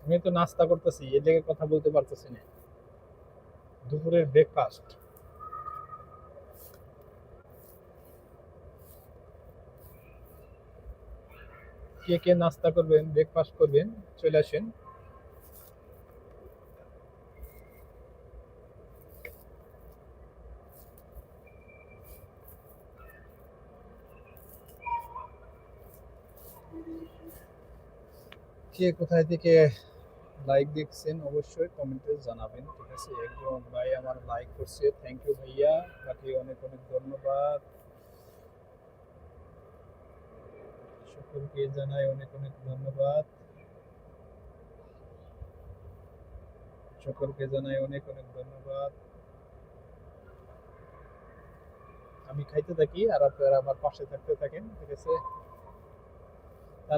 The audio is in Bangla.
আমি তো নাস্তা করতেছি, এই জায়গায় কথা বলতে পারতেছি না। দুপুরের ব্রেকফাস্ট। কে কে নাস্তা করবেন, ব্রেকফাস্ট করবেন, চলে আসেন। কে কোথায় থেকে লাইক দেখছেন অবশ্যই কমেন্টে জানাবেন, ঠিক আছে? একজন ভাই আমার লাইক করছে, থ্যাংক ইউ ভাইয়া, তাকে অনেক অনেক ধন্যবাদ। সকলকে জানাই অনেক অনেক ধন্যবাদ। সকলকে জানাই অনেক অনেক ধন্যবাদ। আমি খাইতে থাকি আর আপনারা আমার পাশে থাকতে থাকেন, ঠিক আছে?